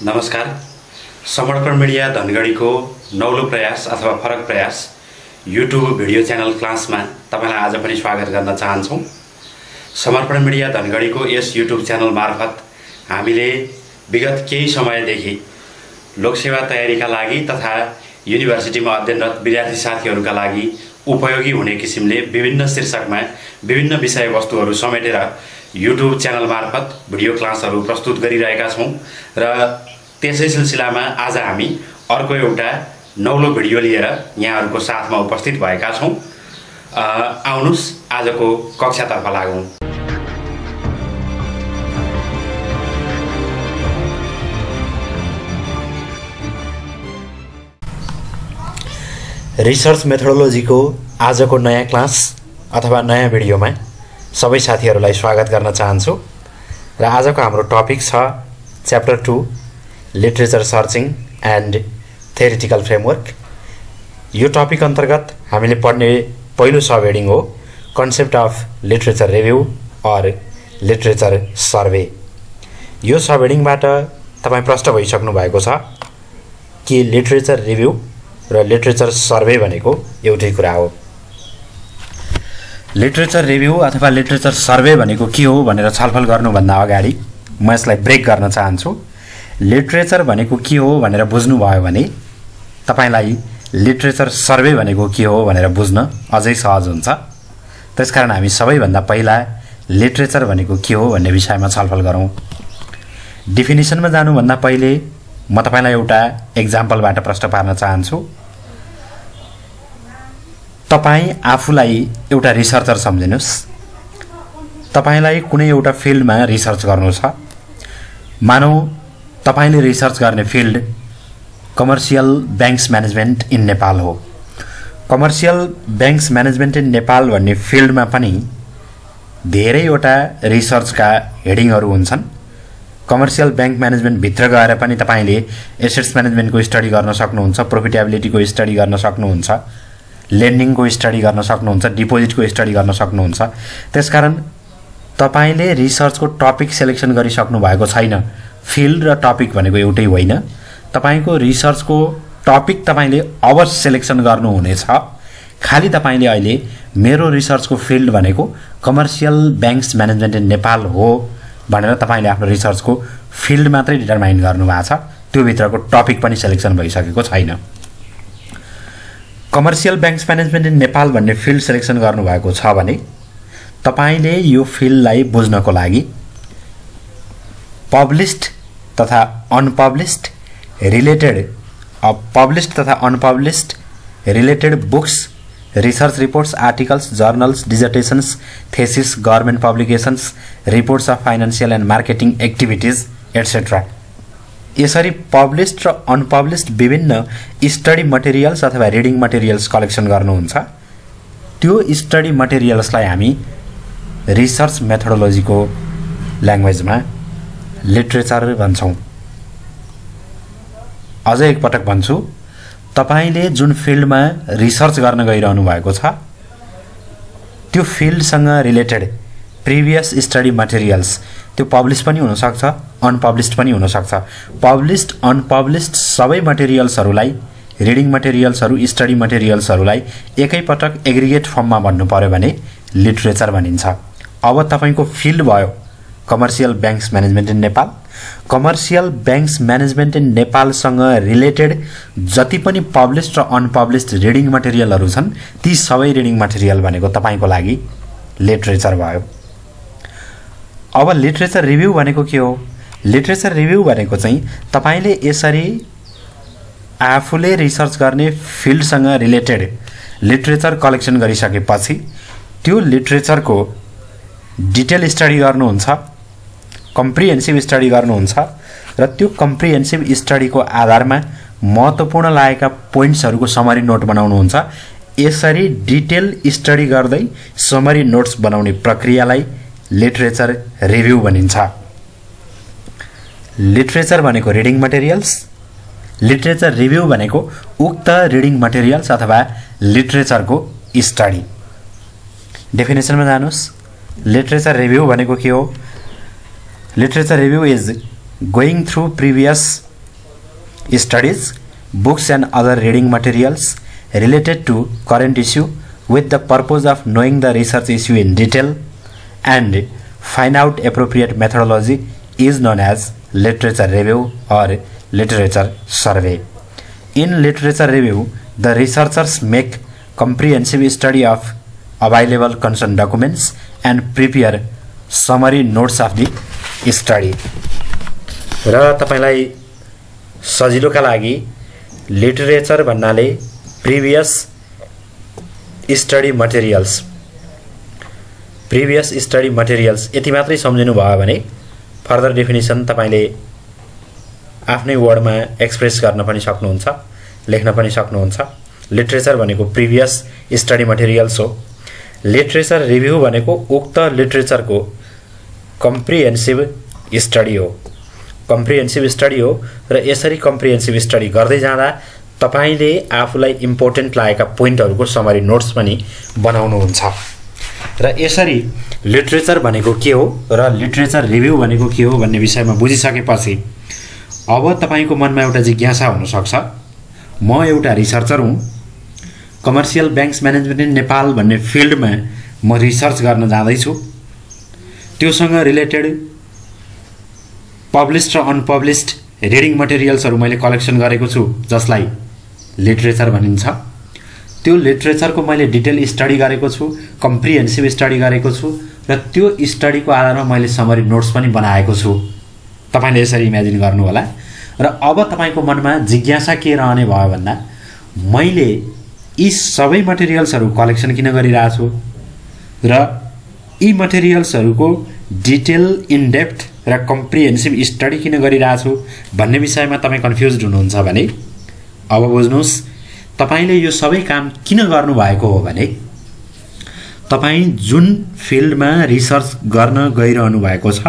नमस्कार। समर्पण मिडिया धनगढीको नौलो प्रयास अथवा फरक प्रयास युट्युब भिडियो च्यानल क्लासमा तपाईलाई आज पनि स्वागत गर्न चाहन्छौँ। समर्पण मिडिया धनगढीको यस युट्युब च्यानल मार्फत हामीले विगत केही समयदेखि लोकसेवा तयारीका लागि तथा युनिभर्सिटीमा अध्ययनरत विद्यार्थी साथीहरूका लागि उपयोगी हुने किसिमले विभिन्न शीर्षकमा विभिन्न विषयवस्तुहरू समेटेर युट्युब च्यानल मार्फत भिडियो क्लासहरू प्रस्तुत गरिरहेका छौँ र त्यसै सिलसिलामा आज हामी अर्को एउटा नौलो भिडियो लिएर यहाँहरूको साथमा उपस्थित भएका छौँ। आउनुस् आजको कक्षातर्फ लागौँ। रिसर्च मेथोडोलोजीको आजको नयाँ क्लास अथवा नयाँ भिडियोमा सबै साथीहरूलाई स्वागत गर्न चाहन्छु र आजको हाम्रो टपिक छ chapter 2 literature searching and theoretical framework. यो टपिक अन्तर्गत हामीले पढ्ने पहिलो सब हेडिङ हो concept of literature review or literature survey. यो सब हेडिङबाट तपाईँ प्रश्न भइसक्नु भएको छ कि लिटरेचर रिभ्यू र लिटरेचर सर्वे भनेको एउटै कुरा हो। लिटरेचर रिभ्यू अथवा लिटरेचर सर्वे भनेको के हो भनेर छलफल गर्नुभन्दा अगाडि म यसलाई ब्रेक गर्न चाहन्छु। लिटरेचर भनेको के हो भनेर बुझ्नुभयो भने तपाईलाई लिटरेचर सर्वे भनेको के हो भनेर बुझ्न अझै सहज हुन्छ। त्यसकारण हामी सबैभन्दा पहिला लिटरेचर भनेको के हो भन्ने विषयमा छलफल गरौँ। डेफिनिसनमा जानुभन्दा पहिले म तपाईलाई एउटा एक्जाम्पलबाट प्रश्न पार्न चाहन्छु। तपाईँ आफूलाई एउटा रिसर्चर सम्झिनुस्। तपाईलाई कुनै एउटा फिल्डमा रिसर्च गर्नु छ। मानौ तपाईले रिसर्च गर्ने field commercial banks management in Nepal हो। Commercial banks management in Nepal भन्ने फिल्डमा पनि धेरैवटा रिसर्चका हेडिङहरू हुन्छन्। कमर्सियल बैंक म्यानेजमेन्ट भित्र गएर पनि तपाईले एसेट्स म्यानेजमेन्टको स्टडी गर्न सक्नुहुन्छ, प्रोफिटेबिलिटीको स्टडी गर्न सक्नुहुन्छ, लेन्डिङको स्टडी गर्न सक्नुहुन्छ, डिपोजिटको स्टडी गर्न सक्नुहुन्छ। त्यसकारण तपाईले रिसर्चको टपिक सिलेक्सन गरिसक्नु भएको छैन। फिल्ड र टपिक भनेको एउटै होइन। तपाईको रिसर्चको टपिक तपाईले अब सिलेक्सन गर्नुहुनेछ। खाली तपाईले अहिले मेरो रिसर्चको फिल्ड भनेको commercial banks management in Nepal हो भनेर तपाईले आफ्नो रिसर्चको फिल्ड मात्रै डिटरमाइन गर्नुभएको छ। त्यो भित्रको टपिक पनि सिलेक्सन भइसकेको छैन। Commercial banks management in Nepal भन्ने फिल्ड सिलेक्सन गर्नुभएको छ भने तपाईले यो फिल्डलाई बुझ्नको लागि पब्लिस्ड तथा अनपब्लिस्ड रिलेटेड पब्लिस्ड तथा unpublished related books, research reports, articles, journals, dissertations, thesis, government publications, reports of financial and marketing activities etcetera. यसरी पब्लिस्ड र अनपब्लिस्ड विभिन्न स्टडी मटेरियल्स अथवा रिडिङ मटेरियल्स कलेक्सन गर्नुहुन्छ। त्यो स्टडी मटेरियल्सलाई हामी रिसर्च मेथोडोलोजीको ल्याङ्ग्वेजमा लिटरेचर भन्छौँ। अझै एकपटक भन्छु, तपाईले जुन फिल्डमा रिसर्च गर्न गइरहनु भएको छ त्यो फिल्डसँग रिलेटेड प्रिभियस स्टडी मटेरियल्स त्यो पब्लिश पनि हुनसक्छ, अनपब्लिस्ड पनि हुनसक्छ। पब्लिस्ड अनपब्लिस्ड सबै मटेरियल्सहरूलाई, रिडिङ मटेरियल्सहरू, स्टडी मटेरियल्सहरूलाई एकैपटक एग्रिगेट फर्ममा भन्नु पर्यो भने लिटरेचर भनिन्छ। अब तपाईको फिल्ड भयो commercial banks management in Nepal. Commercial banks management in नेपालसँग रिलेटेड जति पनि पब्लिस्ड र अनपब्लिस्ड रिडिङ मटेरियलहरू छन् ती सबै रिडिङ मटेरियल भनेको तपाईको लागि लिटरेचर भयो। अब लिटरेचर रिभ्यू भनेको के हो? लिटरेचर रिभ्यू भनेको चाहिँ तपाईले यसरी आफूले रिसर्च गर्ने फिल्डसँग रिलेटेड लिटरेचर कलेक्सन गरिसकेपछि त्यो लिटरेचरको डिटेल स्टडी गर्नुहुन्छ, कम्प्रिहेन्सिभ स्टडी गर्नुहुन्छ र त्यो कम्प्रिहेन्सिभ स्टडीको आधारमा महत्त्वपूर्ण लागेका पोइन्ट्सहरूको समरी नोट बनाउनुहुन्छ। यसरी डिटेल स्टडी गर्दै समरी नोट्स बनाउने प्रक्रियालाई लिटरेचर रिभ्यू भनिन्छ। लिटरेचर भनेको रिडिङ मटेरियल्स, लिटरेचर रिभ्यू भनेको उक्त रिडिङ मटेरियल्स अथवा लिटरेचरको स्टडी। डेफिनेसनमा जानुस्। लिटरेचर रिभ्यू भनेको के हो? Literature review is going through previous studies, books and other reading materials related to current issue with the purpose of knowing the research issue in detail and find out appropriate methodology is known as literature review or literature survey. In literature review, the researchers make comprehensive study of available concerned documents and prepare summary notes of the study. र तपाईलाई सजिलोका लागि literature भन्नाले previous study materials यति मात्रै सम्झिनु भयो भने further definition तपाईले आफ्नै वर्डमा एक्सप्रेस गर्न पनि सक्नुहुन्छ, लेख्न पनि सक्नुहुन्छ। लिटरेचर भनेको प्रिभियस स्टडी मटेरियल्स हो। लिटरेचर रिभ्यू भनेको उक्त लिटरेचरको कम्प्रिहेन्सिभ स्टडी हो र यसरी कम्प्रिहेन्सिभ स्टडी गर्दै जाँदा तपाईले आफूलाई इम्पोर्टेन्ट लागेका पोइन्टहरुको समरी नोट्स पनि बनाउनुहुन्छ। र यसरी लिटरेचर भनेको के हो र लिटरेचर रिभ्यू भनेको के हो भन्ने विषयमा बुझिसकेपछि अब तपाईको मनमा एउटा जिज्ञासा हुन सक्छ। म एउटा रिसर्चर हुँ, commercial banks management in Nepal भन्ने फिल्डमा म रिसर्च गर्न जाँदै छु। त्योसँग रिलेटेड पब्लिश्ड र अनपब्लिश्ड रिडिङ मटेरियल्सहरु मैले कलेक्सन गरेको छु जसलाई लिटरेचर भनिन्छ। त्यो लिटरेचरको मैले डिटेल स्टडी गरेको छु, कम्प्रिहेन्सिभ स्टडी गरेको छु र त्यो स्टडीको आधारमा मैले समरी नोट्स पनि बनाएको छु। तपाईले यसरी इमेजिन गर्नु होला। र अब तपाईको मनमा जिज्ञासा के रहने भयो भन्दा मैले यी सबै मटेरियल्सहरु कलेक्सन किन गरिरहेछु र यी मटेरियल्सहरुको डिटेल इन डेप्थ र कम्प्रिहेन्सिभ स्टडी किन गरिरहेछु भन्ने विषयमा तपाई कन्फ्युज्ड हुनुहुन्छ भने अब बुझ्नुस्। तपाईले यो सबै काम किन गर्नु भएको हो भने तपाई जुन फिल्डमा रिसर्च गर्न गइरहनु भएको छ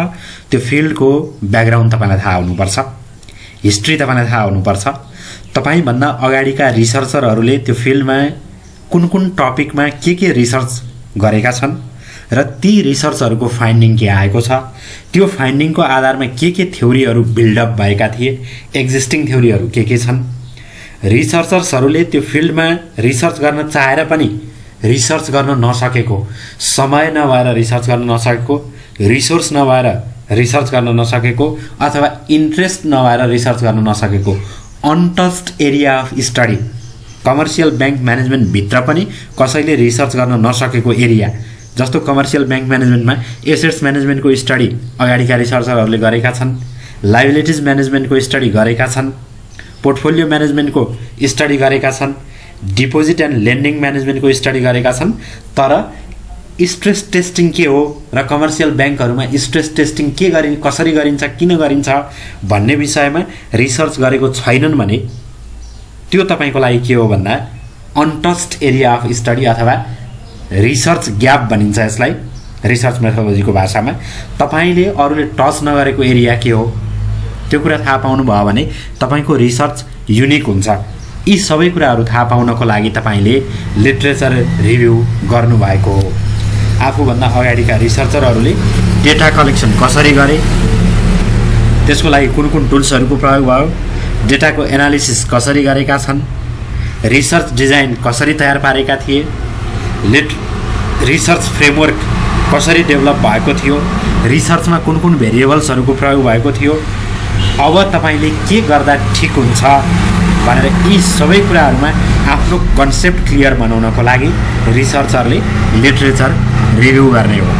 त्यो फिल्डको ब्याकग्राउन्ड तपाईलाई थाहा हुनुपर्छ, हिस्ट्री तपाईलाई थाहा हुनुपर्छ। तपाई भन्दा अगाडिका रिसर्चरहरूले त्यो फिल्डमा कुन टपिकमा के रिसर्च गरेका छन् र ती रिसर्चहरुको फाइन्डिङ के आएको छ, त्यो फाइन्डिङको आधारमा के थ्योरीहरु बिल्डअप भएका थिए, एक्जिस्टिङ थ्योरीहरु के छन्। रिसर्चर्सहरुले त्यो फिल्डमा रिसर्च गर्न चाहेर पनि रिसर्च गर्न नसकेको, समय नभएर रिसर्च गर्न नसकेको, रिसोर्स नभएर रिसर्च गर्न नसकेको अथवा इन्ट्रेस्ट नभएर रिसर्च गर्न नसकेको untouched area of study, commercial bank management भित्र पनि कसैले रिसर्च गर्न नसकेको एरिया, जस्तो कमर्शियल बैंक म्यानेजमेन्टमा एसेट्स म्यानेजमेन्टको स्टडी अगाडिका रिसर्चरहरूले गरेका छन्, लायबिलिटीज म्यानेजमेन्टको स्टडी गरेका छन्, पोर्टफोलियो म्यानेजमेन्टको स्टडी गरेका छन्, डिपोजिट एन्ड लेन्डिङ म्यानेजमेन्टको स्टडी गरेका छन्। तर स्ट्रेस टेस्टिङ के हो र कमर्शियल बैंकहरुमा स्ट्रेस टेस्टिङ कसरी गरिन्छ, किन गरिन्छ भन्ने विषयमा रिसर्च गरेको छैनन् भने त्यो तपाईको लागि के हो भन्दा अनटच्ड एरिया अफ स्टडी अथवा रिसर्च ग्याप भनिन्छ यसलाई रिसर्च मेथोडोलोजीको भाषामा। तपाईले अरूले टच नगरेको एरिया के हो त्यो कुरा थाहा पाउनु भयो भने तपाईको रिसर्च युनिक हुन्छ। यी सबै कुराहरु थाहा पाउनको लागि तपाईले लिटरेचर रिभ्यू गर्नु भएको हो। आफूभन्दा अगाडिका रिसर्चरहरूले डेटा कलेक्सन कसरी गरे, त्यसको लागि कुन टुल्सहरुको प्रयोग भयो, डेटाको एनालिसिस कसरी गरेका छन्, रिसर्च डिजाइन कसरी तयार पारेका थिए, रिसर्च फ्रेमवर्क कसरी डेभलप भएको थियो, रिसर्चमा कुन भेरिएबल्सहरुको प्रयोग भएको थियो, अब तपाईले के गर्दा ठीक हुन्छ भनेर यी सबै कुराहरुमा आफ्नो कन्सेप्ट क्लियर बनाउनको लागि रिसर्चरले लिटरेचर रिभ्यू गर्ने हो।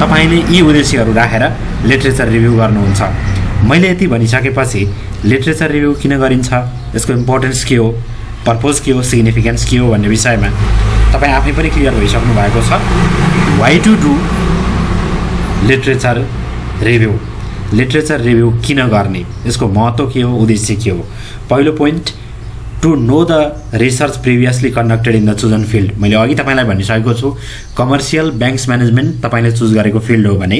तपाईले यी उद्देश्यहरु राखेर लिटरेचर रिभ्यू गर्नुहुन्छ। मैले यति भनिसकेपछि लिटरेचर रिभ्यू किन गरिन्छ, यसको इम्पोर्टेन्स के हो, पर्पज के हो, सिग्निफिकेन्स के हो भन्ने विषयमा तपाई आफै पनि क्लियर भइसक्नु भएको छ। Why to do literature review, literature review किन गर्ने, यसको महत्व के हो, उद्देश्य के हो। पहिलो point, to know the research previously conducted in the chosen field. मैले अघि तपाईलाई भनिसकेको छु कमर्शियल बैंक्स म्यानेजमेन्ट तपाईले चुज गरेको फिल्ड हो भने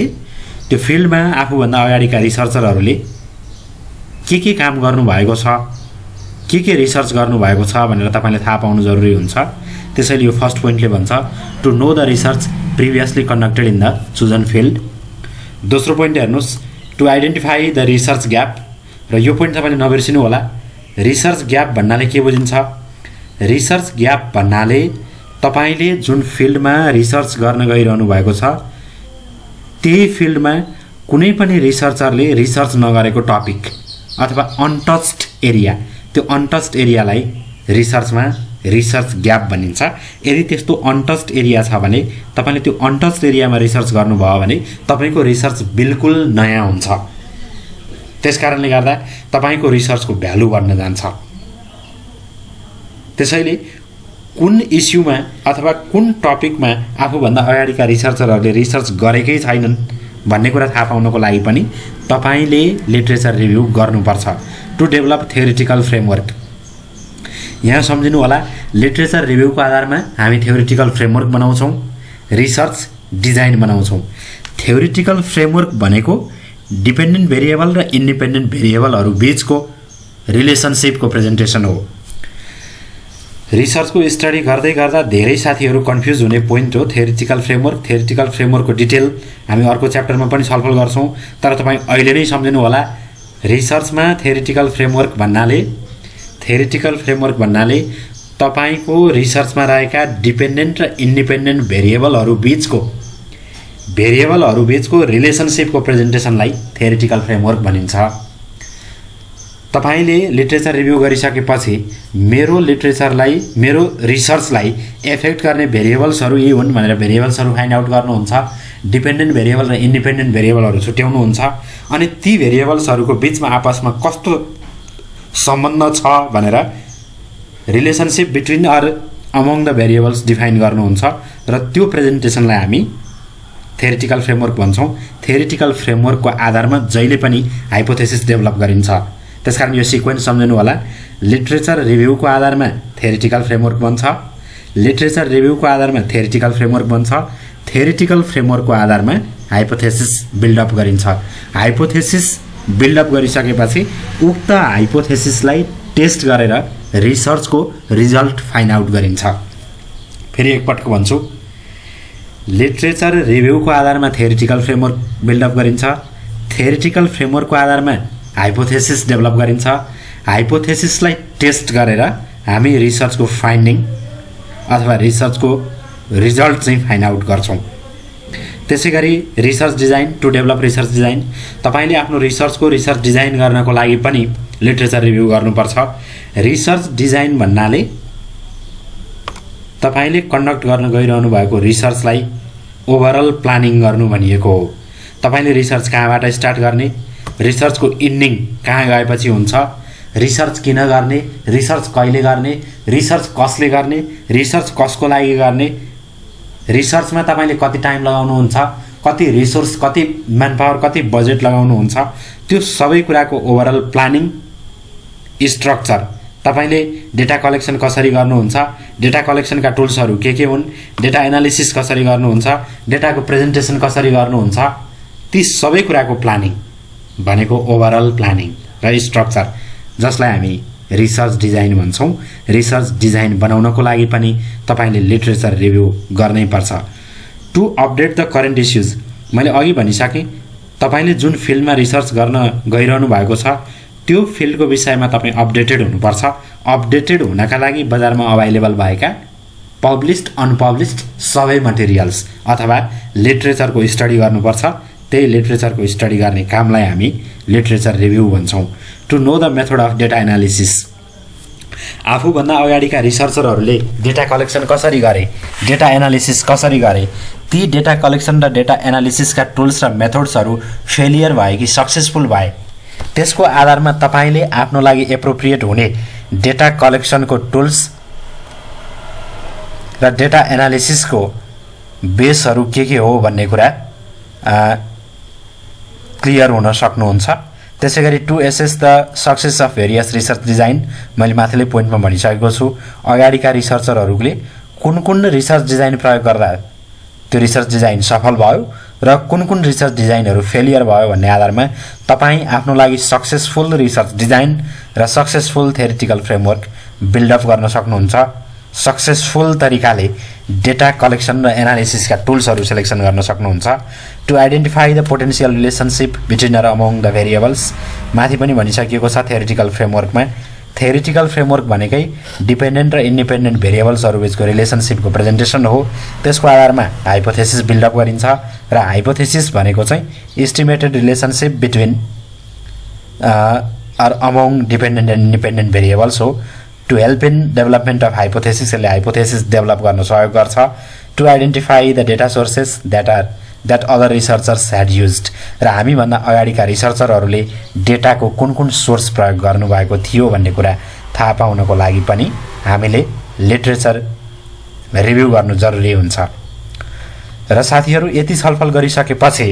त्यो फिल्डमा आफूभन्दा अगाडिका रिसर्चरहरूले के काम गर्नु भएको छ, के रिसर्च गर्नु भएको छ भनेर तपाईले थाहा पाउनु जरुरी हुन्छ। त्यसैले यो फर्स्ट पोइन्टले भन्छ to know the research previously conducted in the chosen field. दोस्रो पोइन्ट हेर्नुस्, to identify the research gap. र यो पोइन्ट तपाईले नबिर्सिनु होला, रिसर्च ग्याप भन्नाले के बुझिन्छ? रिसर्च ग्याप भन्नाले तपाईले जुन फिल्डमा रिसर्च गर्न गइरहनु भएको छ त्यही फिल्डमा कुनै पनि रिसर्चरले रिसर्च नगरेको टपिक अथवा अनटच्ड एरिया, त्यो अनटच्ड एरियालाई रिसर्चमा रिसर्च ग्याप भनिन्छ। यदि त्यस्तो अनटच्ड एरिया छ भने तपाईले त्यो अनटच्ड एरियामा रिसर्च गर्नुभयो भने तपाईको रिसर्च बिल्कुल नयाँ हुन्छ। त्यसकारणले गर्दा तपाईको रिसर्चको भ्यालु बढ्न जान्छ। त्यसैले कुन इस्युमा अथवा कुन टपिकमा आफूभन्दा अगाडिका रिसर्चरहरूले रिसर्च गरेकै छैनन् भन्ने कुरा थाहा पाउनको लागि पनि तपाईले लिटरेचर रिभ्यू गर्नुपर्छ टु डेभलप थ्योरिटिकल फ्रेमवर्क। यहाँ सम्झिनु होला, लिटरेचर रिभ्यूको आधारमा हामी थ्योरिटिकल फ्रेमवर्क बनाउँछौँ, रिसर्च डिजाइन बनाउँछौँ। थ्योरिटिकल फ्रेमवर्क भनेको डिपेन्डेन्ट भेरिएबल र इन्डिपेन्डेन्ट भेरिएबलहरू बीचको रिलेसनशिपको प्रेजेन्टेसन हो। रिसर्चको स्टडी गर्दै गर्दा धेरै साथीहरू कन्फ्युज हुने पोइन्ट हो थ्योरिटिकल फ्रेमवर्क। थ्योरिटिकल फ्रेमवर्कको डिटेल हामी अर्को च्याप्टरमा पनि छलफल गर्छौँ, तर तपाईँ अहिले नै सम्झिनु होला, रिसर्चमा थ्योरिटिकल फ्रेमवर्क भन्नाले तपाईको रिसर्चमा रहेका डिपेन्डेन्ट र इन्डिपेन्डेन्ट भेरिएबलहरू बीचको रिलेसनशिपको प्रेजेन्टेसनलाई थ्योरिटिकल फ्रेमवर्क भनिन्छ। तपाईले लिटरेचर रिभ्यू गरिसकेपछि मेरो रिसर्चलाई एफेक्ट गर्ने भेरिएबल्सहरू यी हुन् भनेर भेरिएबल्सहरू फाइन्ड आउट गर्नुहुन्छ, डिपेन्डेन्ट भेरिएबल र इन्डिपेन्डेन्ट भेरिएबलहरू छुट्याउनुहुन्छ, अनि ती भेरिएबल्सहरूको बीचमा आपसमा कस्तो सम्बन्ध छ भनेर relationship between or among the variables define गर्नुहुन्छ र त्यो प्रेजेन्टेसनलाई हामी थ्योरिटिकल फ्रेमवर्क भन्छौँ। थ्योरिटिकल फ्रेमवर्कको आधारमा जहिले पनि हाइपोथेसिस डेभलप गरिन्छ। त्यसकारण यो सिक्वेन्स सम्झनु होला, लिटरेचर रिभ्यूको आधारमा थ्योरिटिकल फ्रेमवर्क बन्छ, लिटरेचर रिभ्यूको आधारमा थ्योरिटिकल फ्रेमवर्क बन्छ, थ्योरिटिकल फ्रेमवर्कको आधारमा हाइपोथेसिस बिल्डअप गरिन्छ। हाइपोथेसिस बिल्डअप गरिसकेपछि उक्त हाइपोथेसिसलाई टेस्ट गरेर रिसर्चको रिजल्ट फाइन्ड आउट गरिन्छ। फेरि एकपटक भन्छु, लिटरेचर रिभ्यूको आधारमा थ्योरिटिकल फ्रेमवर्क बिल्डअप गरिन्छ, थ्योरिटिकल फ्रेमवर्कको आधारमा हाइपोथेसिस डेभलप गरिन्छ, हाइपोथेसिसलाई टेस्ट गरेर हामी रिसर्चको फाइन्डिङ अथवा रिसर्चको रिजल्ट चाहिँ फाइन्ड आउट गर्छौँ। त्यसैगरी research design to develop research design, तपाईले आफ्नो रिसर्च डिजाइन गर्नको लागि पनि लिटरेचर रिभ्यू गर्नुपर्छ। रिसर्च डिजाइन भन्नाले तपाईले कन्डक्ट गर्न गइरहनु भएको रिसर्चलाई ओभरअल प्लानिङ गर्नु भनिएको हो। तपाईले रिसर्च कहाँबाट स्टार्ट गर्ने, रिसर्चको इन्डिङ कहाँ गएपछि हुन्छ, रिसर्च किन गर्ने, रिसर्च कहिले गर्ने, रिसर्च कसले गर्ने, रिसर्च कसको लागि गर्ने, रिसर्चमा तपाईले कति टाइम लगाउनुहुन्छ, कति रिसोर्स, कति म्यानपावर, कति बजेट लगाउनुहुन्छ, त्यो सबै कुराको ओभरअल प्लानिङ स्ट्रक्चर। तपाईले डेटा कलेक्सन कसरी गर्नुहुन्छ, डेटा कलेक्सनका टुल्सहरू के हुन्, डेटा एनालिसिस कसरी गर्नुहुन्छ, डेटाको प्रेजेन्टेसन कसरी गर्नुहुन्छ, ती सबै कुराको प्लानिङ भनेको ओभरअल प्लानिङ र स्ट्रक्चर, जसलाई हामी रिसर्च डिजाइन भन्छौँ। रिसर्च डिजाइन बनाउनको लागि पनि तपाईले लिटरेचर रिभ्यू गर्नै पर्छ। To update the current issues, मैले अघि भनिसकेँ, तपाईले जुन फिल्डमा रिसर्च गर्न गइरहनु भएको छ त्यो फिल्डको विषयमा तपाईँ अपडेटेड हुनुपर्छ। अपडेटेड हुनका लागि बजारमा अभाइलेबल भएका पब्लिस्ड अनपब्लिस्ड सबै मटेरियल्स अथवा लिटरेचरको स्टडी गर्नुपर्छ। त्यही लिटरेचरको स्टडी गर्ने कामलाई हामी लिटरेचर रिभ्यू भन्छौँ। To know the method of data analysis, आफूभन्दा अगाडिका रिसर्चरहरूले डेटा कलेक्सन कसरी गरे, डेटा एनालिसिस कसरी गरे, ती डेटा कलेक्सन र डेटा एनालिसिसका टुल्स र मेथड्सहरू फेलियर भए कि सक्सेसफुल भए, त्यसको आधारमा तपाईले आफ्नो लागि एप्रोप्रिएट हुने डेटा कलेक्सनको टुल्स र डेटा एनालिसिसको बेसहरू के हो भन्ने कुरा क्लियर हुन सक्नुहुन्छ। त्यसैगरी to assess the success of various research design, मैले माथिल्लै पोइन्टमा भनिसकेको छु, अगाडिका रिसर्चरहरूले कुन रिसर्च डिजाइन प्रयोग गर्दा त्यो रिसर्च डिजाइन सफल भयो र कुन रिसर्च डिजाइनहरू फेलियर भयो भन्ने आधारमा तपाईँ आफ्नो लागि सक्सेसफुल रिसर्च डिजाइन र सक्सेसफुल थ्योरिटिकल फ्रेमवर्क बिल्डअप गर्न सक्नुहुन्छ। सक्सेसफुल तरिकाले डेटा कलेक्सन र एनालिसिसका टुल्सहरू सिलेक्सन गर्न सक्नुहुन्छ। To identify the potential relationship between र अमङ द भेरिएबल्स, माथि पनि भनिसकिएको छ थ्योरिटिकल फ्रेमवर्कमा थ्योरिटिकल फ्रेमवर्क भनेकै डिपेन्डेन्ट र इन्डिपेन्डेन्ट भेरिएबल्सहरु बीचको रिलेसनशिपको प्रेजेन्टेसन हो। त्यसको आधारमा हाइपोथेसिस बिल्डअप गरिन्छ र हाइपोथेसिस भनेको चाहिँ estimated relationship between or among dependent and independent variables हो। To help in development of hypothesis, यसले हाइपोथेसिस डेभलप गर्न सहयोग गर्छ। To identify the data sources that other researchers had used, र हामीभन्दा अगाडिका रिसर्चरहरूले डेटाको कुन कुन सोर्स प्रयोग गर्नुभएको थियो भन्ने कुरा थाहा पाउनको लागि पनि हामीले लिटरेचर रिभ्यू गर्नु जरुरी हुन्छ। र साथीहरू, यति छलफल गरिसकेपछि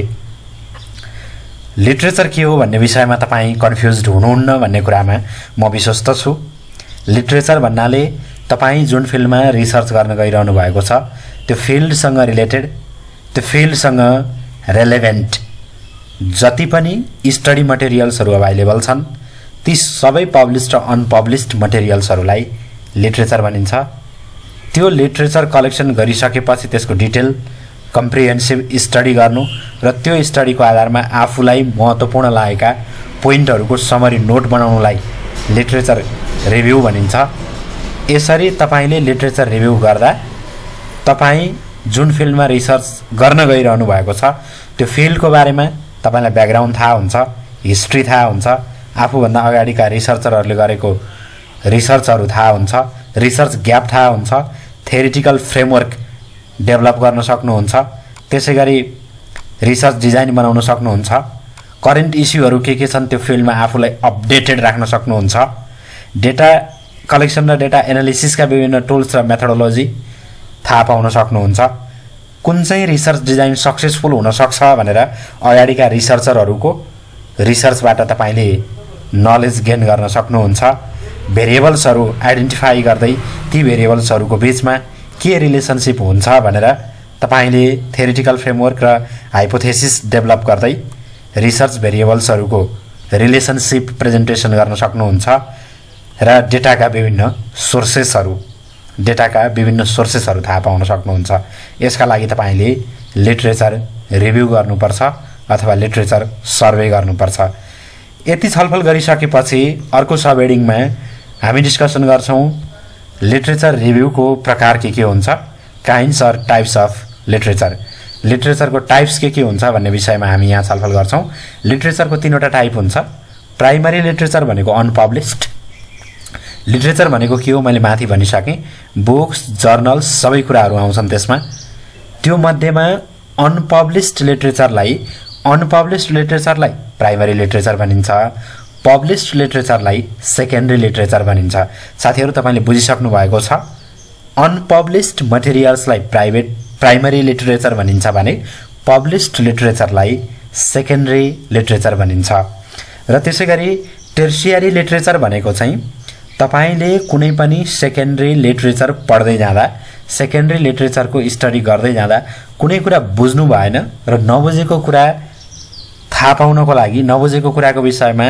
लिटरेचर के हो भन्ने विषयमा तपाईँ कन्फ्युज्ड हुनुहुन्न भन्ने कुरामा म विश्वस्त छु। लिटरेचर भन्नाले तपाईँ जुन फिल्डमा रिसर्च गर्न गइरहनु भएको छ त्यो फिल्डसँग रिलेटेड, त्यो फिल्डसँग रेलेभेन्ट जति पनि स्टडी मटेरियल्सहरू अभाइलेबल छन् ती सबै पब्लिस्ड र अनपब्लिस्ड मटेरियल्सहरूलाई लिटरेचर भनिन्छ। त्यो लिटरेचर कलेक्सन गरिसकेपछि त्यसको डिटेल कम्प्रिहेन्सिभ स्टडी गर्नु र त्यो स्टडीको आधारमा आफूलाई महत्त्वपूर्ण लागेका पोइन्टहरूको समरी नोट बनाउनुलाई लिटरेचर रिभ्यू भनिन्छ। यसरी तपाईले लिटरेचर रिभ्यू गर्दा तपाईँ जुन फिल्डमा रिसर्च गर्न गइरहनु भएको छ त्यो फिल्डको बारेमा तपाईलाई ब्याकग्राउन्ड थाहा हुन्छ, हिस्ट्री थाहा हुन्छ, आफूभन्दा अगाडिका रिसर्चरहरूले गरेको रिसर्चहरू थाहा हुन्छ, रिसर्च ग्याप थाहा हुन्छ, थ्योरिटिकल फ्रेमवर्क डेभलप गर्न सक्नुहुन्छ, त्यसैगरी रिसर्च डिजाइन बनाउन सक्नुहुन्छ, करेन्ट इस्युहरू के छन् त्यो फिल्डमा आफूलाई अपडेटेड राख्न सक्नुहुन्छ, डेटा कलेक्सन र डेटा एनालिसिसका विभिन्न टुल्स र मेथोडोलोजी थाहा पाउन सक्नुहुन्छ, कुन चाहिँ रिसर्च डिजाइन सक्सेसफुल हुन सक्छ भनेर अगाडिका रिसर्चरहरूको रिसर्चबाट तपाईले नलेज गेन गर्न सक्नुहुन्छ, भेरिएबल्सहरू आइडेन्टिफाई गर्दै ती भेरिएबल्सहरूको बीचमा के रिलेसनशिप हुन्छ भनेर तपाईले थ्योरिटिकल फ्रेमवर्क र हाइपोथेसिस डेभलप गर्दै रिसर्च भेरिएबल्सहरूको रिलेसनशिप प्रेजेन्टेसन गर्न सक्नुहुन्छ र डेटाका विभिन्न सोर्सेसहरू थाहा पाउन सक्नुहुन्छ। यसका लागि तपाईले लिटरेचर रिभ्यू गर्नुपर्छ अथवा लिटरेचर सर्वे गर्नुपर्छ। यति छलफल गरिसकेपछि अर्को सब हेडिङमा हामी डिस्कसन गर्छौं लिटरेचर रिभ्यूको प्रकार के हुन्छ, kinds or types of literature, लिटरेचरको टाइप्स के हुन्छ भन्ने विषयमा हामी यहाँ छलफल गर्छौं। लिटरेचरको तीनवटा टाइप हुन्छ। प्राइमरी लिटरेचर भनेको अनपब्लिस्ड लिटरेचर भनेको के हो मैले माथि भनिसकेँ, बुक्स जर्नल्स सबै कुराहरू आउँछन् त्यसमा। त्यो मध्येमा अनपब्लिस्ड लिटरेचरलाई प्राइमरी लिटरेचर भनिन्छ, पब्लिस्ड लिटरेचरलाई सेकेन्डरी लिटरेचर भनिन्छ। साथीहरू तपाईले बुझिसक्नु भएको छ, अनपब्लिस्ड मटेरियल्सलाई प्राइमरी लिटरेचर भनिन्छ भने पब्लिस्ड लिटरेचरलाई सेकेन्डरी लिटरेचर भनिन्छ। र त्यसैगरी टर्सियरी लिटरेचर भनेको चाहिँ तपाईले कुनै पनि सेकेन्डरी लिटरेचर पढ्दै जाँदा, सेकेन्डरी लिटरेचरको स्टडी गर्दै जाँदा कुनै कुरा बुझ्नु भएन र नबुझेको कुरा थाहा पाउनको लागि, नबुझेको कुराको विषयमा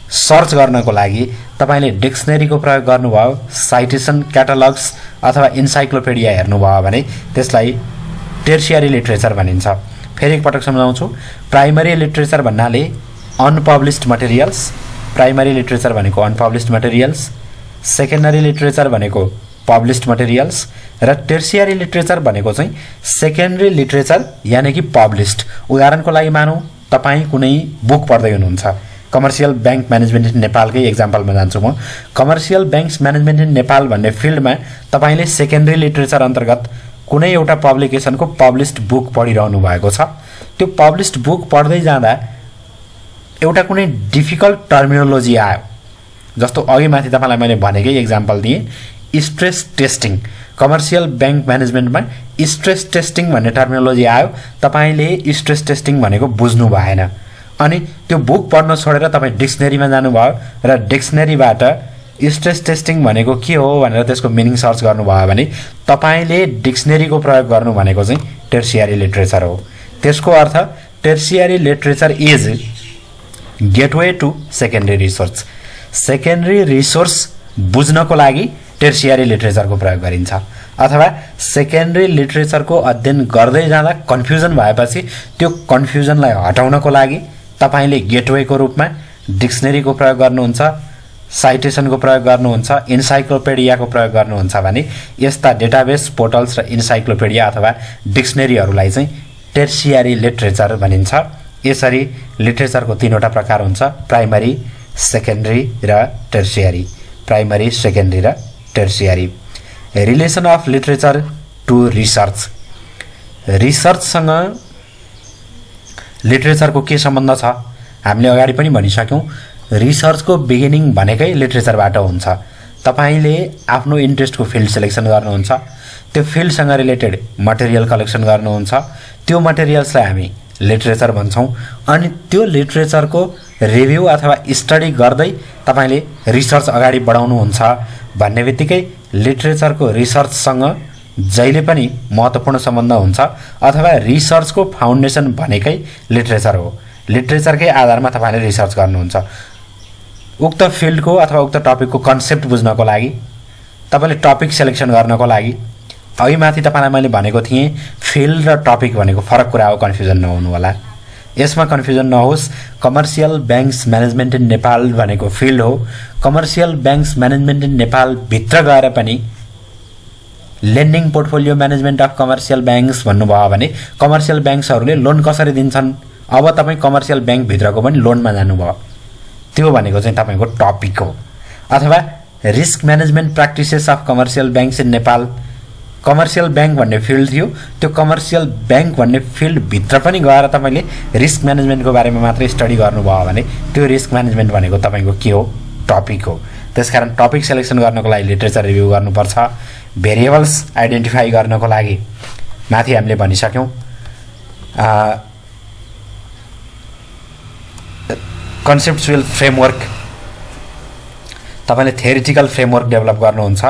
सर्च गर्नको लागि तपाईले डिक्सनरीको प्रयोग गर्नुभयो, साइटेसन क्याटलग्स अथवा इन्साइक्लोपिडिया हेर्नुभयो भने त्यसलाई टर्सियरी लिटरेचर भनिन्छ। फेरि एकपटक सम्झाउँछु, प्राइमरी लिटरेचर भन्नाले अनपब्लिस्ड मटेरियल्स, प्राइमरी लिटरेचर भनेको अनपब्लिस्ड मटेरियल्स, सेकेन्डरी लिटरेचर भनेको पब्लिस्ड मटेरियल्स र टर्सियरी लिटरेचर भनेको चाहिँ सेकेन्डरी लिटरेचर यानी कि पब्लिस्ड। उदाहरणको लागि मानौं तपाई कुनै बुक पढ्दै हुनुहुन्छ, कमर्सियल बैंक म्यानेजमेन्ट इन नेपालकै एक्जाम्पलमा जान्छु म। Commercial banks management in Nepal भन्ने फिल्डमा तपाईले सेकेन्डरी लिटरेचर अन्तर्गत कुनै एउटा पब्लिकेसनको पब्लिस्ड बुक पढिरहनु भएको छ। त्यो पब्लिस्ड बुक पढ्दै जाँदा एउटा कुनै डिफिकल्ट टर्मिनोलोजी आयो, जस्तो अघि माथि तपाईलाई मैले भनेकै एक्जाम्पल दिएँ, स्ट्रेस टेस्टिङ। कमर्सियल बैंक म्यानेजमेन्टमा स्ट्रेस टेस्टिङ भन्ने टर्मिनोलोजी आयो, तपाईले स्ट्रेस टेस्टिङ भनेको बुझ्नु भएन अनि त्यो बुक पढ्न छोडेर तपाई डिक्सनरीमा जानुभयो र डिक्सनरीबाट स्ट्रेस टेस्टिङ भनेको के हो भनेर त्यसको मिनिङ सर्च गर्नुभयो भने तपाईले डिक्सनरीको प्रयोग गर्नु भनेको चाहिँ टर्सियरी लिटरेचर हो। त्यसको अर्थ tertiary literature is gateway to secondary resource. Secondary resource बुझ्नको लागि टर्सियरी लिटरेचरको प्रयोग गरिन्छ, अथवा सेकेन्डरी लिटरेचरको अध्ययन गर्दै जाँदा कन्फ्युजन भएपछि त्यो कन्फ्युजनलाई हटाउनको लागि तपाईले गेटवेको रूपमा डिक्सनरीको प्रयोग गर्नुहुन्छ, साइटेसनको प्रयोग गर्नुहुन्छ, इन्साइक्लोपिडियाको प्रयोग गर्नुहुन्छ भने यस्ता डेटाबेस, पोर्टल्स र इन्साइक्लोपिडिया अथवा डिक्सनरीहरूलाई चाहिँ टर्सियरी लिटरेचर भनिन्छ। यसरी लिटरेचरको तीनवटा प्रकार हुन्छ, प्राइमरी, सेकेन्डरी र टर्सियरी। प्राइमरी, सेकेन्डरी र tertiary. Relation of literature to research. रिसर्चसँग लिटरेचरको के सम्बन्ध छ? हामीले अगाडि पनि भनिसक्यौँ, रिसर्चको बिगिनिङ भनेकै लिटरेचरबाट हुन्छ। तपाईले आफ्नो इन्ट्रेस्टको फिल्ड सिलेक्सन गर्नुहुन्छ, त्यो फिल्डसँग रिलेटेड मटेरियल कलेक्सन गर्नुहुन्छ, त्यो मटेरियल्सलाई हामी लिटरेचर भन्छौँ। अनि त्यो लिटरेचरको रिभ्यू अथवा स्टडी गर्दै तपाईले रिसर्च अगाडि बढाउनुहुन्छ भन्ने बित्तिकै लिटरेचरको रिसर्चसँग जहिले पनि महत्त्वपूर्ण सम्बन्ध हुन्छ अथवा रिसर्चको फाउन्डेसन भनेकै लिटरेचर हो। लिटरेचरकै आधारमा तपाईले रिसर्च गर्नुहुन्छ। उक्त फिल्डको अथवा उक्त टपिकको कन्सेप्ट बुझ्नको लागि, तपाईले टपिक सिलेक्सन गर्नको लागि, अघि माथि तपाईलाई मैले भनेको थिएँ फिल्ड र टपिक भनेको फरक कुरा हो, कन्फ्युजन नहुनु होला। यसमा कन्फ्युजन नहोस्। Commercial banks management in Nepal भनेको फिल्ड हो। Commercial banks management in Nepal भित्र गएर पनि lending portfolio management of commercial banks भन्नुभयो भने कमर्सियल ब्याङ्क्सहरूले लोन कसरी दिन्छन्, अब तपाईँ कमर्सियल ब्याङ्क भित्रको पनि लोनमा जानुभयो, त्यो भनेको चाहिँ तपाईको टपिक हो। अथवा risk management practices of commercial banks in Nepal, commercial bank भन्ने फिल्ड थियो, त्यो कमर्सियल ब्याङ्क भन्ने फिल्ड भित्र पनि गएर तपाईले रिस्क म्यानेजमेन्टको बारेमा मात्रै स्टडी गर्नुभयो भने त्यो रिस्क म्यानेजमेन्ट भनेको तपाईको के हो? टपिक हो। त्यसकारण टपिक सिलेक्सन गर्नको लागि लिटरेचर रिभ्यू गर्नुपर्छ। भेरिएबल्स आइडेन्टिफाई गर्नको लागि माथि हामीले भनिसक्यौँ, कन्सेप्चुअल फ्रेमवर्क। तपाईले थ्योरिटिकल फ्रेमवर्क डेभलप गर्नुहुन्छ,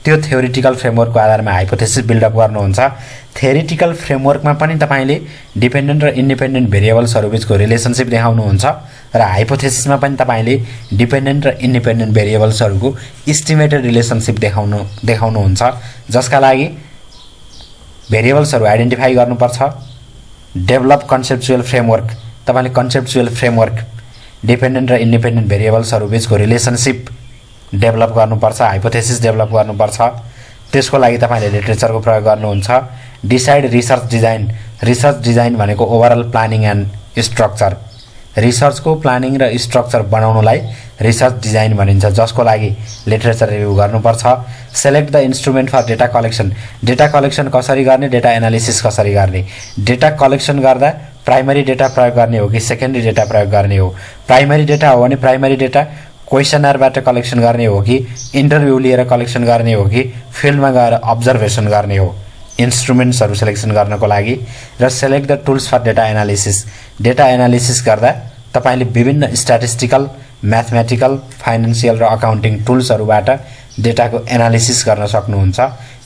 त्यो थ्योरिटिकल फ्रेमवर्कको आधारमा हाइपोथेसिस बिल्डअप गर्नुहुन्छ। थ्योरिटिकल फ्रेमवर्कमा पनि तपाईले डिपेन्डेन्ट र इन्डिपेन्डेन्ट भेरिएबल्सहरू बीचको रिलेसनसिप देखाउनुहुन्छ र हाइपोथेसिसमा पनि तपाईले डिपेन्डेन्ट र इन्डिपेन्डेन्ट भेरिएबल्सहरूको इस्टिमेटेड रिलेसनसिप देखाउनुहुन्छ, जसका लागि भेरिएबल्सहरू आइडेन्टिफाई गर्नुपर्छ। Develop conceptual framework. तपाईले कन्सेप्चुअल फ्रेमवर्क डिपेन्डेन्ट र इन्डिपेन्डेन्ट भेरिएबल्सहरू बीचको रिलेसनसिप डेभलप गर्नुपर्छ, हाइपोथेसिस डेभलप गर्नुपर्छ। त्यसको लागि तपाईले लिटरेचरको प्रयोग गर्नुहुन्छ। Decide research design. Research design भनेको ओभरअल प्लानिङ एन्ड स्ट्रक्चर। रिसर्चको प्लानिङ र स्ट्रक्चर बनाउनलाई रिसर्च डिजाइन भनिन्छ, जसको लागि लिटरेचर रिभ्यू गर्नुपर्छ। Select the instrument for data collection. Data collection कसरी गर्ने, डेटा एनालिसिस कसरी गर्ने। डेटा कलेक्सन गर्दा प्राइमरी डेटा प्रयोग गर्ने हो कि सेकेन्डरी डेटा प्रयोग गर्ने हो? प्राइमरी डेटा हो भने प्राइमरी डेटा क्वेसनरबाट कलेक्सन गर्ने हो कि इन्टरभ्यू लिएर कलेक्सन गर्ने हो कि फिल्डमा गएर अब्जर्भेसन गर्ने हो? इन्स्ट्रुमेन्ट्सहरू सिलेक्सन गर्नको लागि। र select the tools for data analysis. Data analysis गर्दा तपाईले विभिन्न स्ट्याटिस्टिकल, म्याथमेटिकल, फाइनान्सियल र अकाउन्टिङ टुल्सहरूबाट डेटाको एनालिसिस गर्न सक्नुहुन्छ।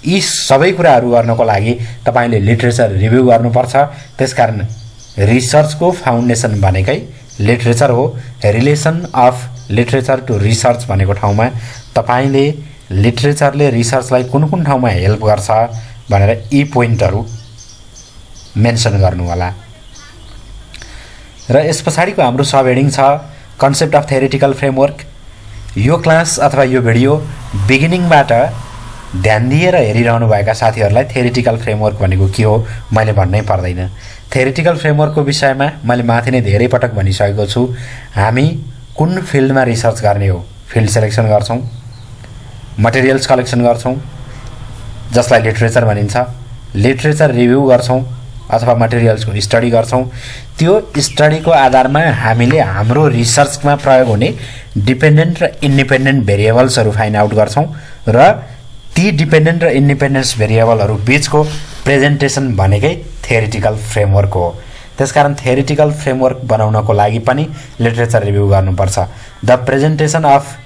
यी सबै कुराहरू गर्नको लागि तपाईले लिटरेचर रिभ्यू गर्नुपर्छ। त्यसकारण रिसर्चको फाउन्डेसन भनेकै लिटरेचर हो। Relation of literature to research भनेको ठाउँमा तपाईले लिटरेचरले रिसर्चलाई कुन कुन ठाउँमा हेल्प गर्छ भनेर यी पोइन्टहरू मेन्सन गर्नु होला। र यस पछाडिको हाम्रो सब हेडिङ छ कन्सेप्ट अफ थ्योरिटिकल फ्रेमवर्क। यो क्लास अथवा यो भिडियो बिगिनिङबाट ध्यान दिएर हेरिरहनुभएका साथीहरूलाई थ्योरिटिकल फ्रेमवर्क भनेको के हो मैले भन्नै पर्दैन। थ्योरिटिकल फ्रेमवर्कको विषयमा मैले माथि नै धेरै पटक भनिसकेको छु। हामी कुन फिल्डमा रिसर्च गर्ने हो, फिल्ड सिलेक्सन गर्छौँ, मटेरियल्स कलेक्सन गर्छौँ जसलाई लिटरेचर भनिन्छ, लिटरेचर रिभ्यू गर्छौँ अथवा मटेरियल्सको स्टडी गर्छौँ। त्यो स्टडीको आधारमा हामीले हाम्रो रिसर्चमा प्रयोग हुने डिपेन्डेन्ट र इन्डिपेन्डेन्ट भेरिएबल्सहरू फाइन्ड आउट गर्छौँ र ती डिपेन्डेन्ट र इन्डिपेन्डेन्स भेरिएबलहरू बीचको प्रेजेन्टेसन भनेकै थ्योरिटिकल फ्रेमवर्क हो। त्यसकारण थ्योरिटिकल फ्रेमवर्क बनाउनको लागि पनि लिटरेचर रिभ्यू गर्नुपर्छ। The presentation of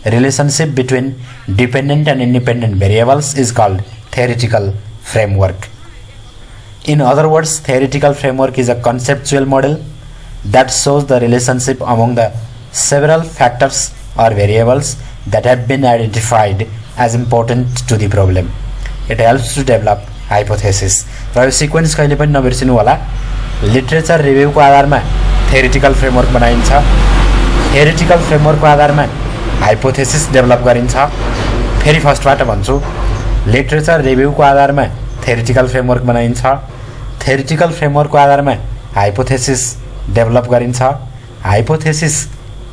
relationship between dependent and independent variables is called theoretical framework. In other words, theoretical framework is a conceptual model that shows the relationship among the several factors or variables that have been identified as important to the problem. It helps to develop hypothesis. र यो sequence कहिले पनि नबिर्सिनु होला। Literature रिभ्यूको आधारमा theoretical framework बनाइन्छ। Theoretical फ्रेमवर्कको आधारमा हाइपोथेसिस डेभलप गरिन्छ। फेरि फर्स्टबाट भन्छु, लिटरेचर रिभ्यूको आधारमा थ्योरिटिकल फ्रेमवर्क बनाइन्छ। थ्योरिटिकल फ्रेमवर्कको आधारमा हाइपोथेसिस डेभलप गरिन्छ। हाइपोथेसिस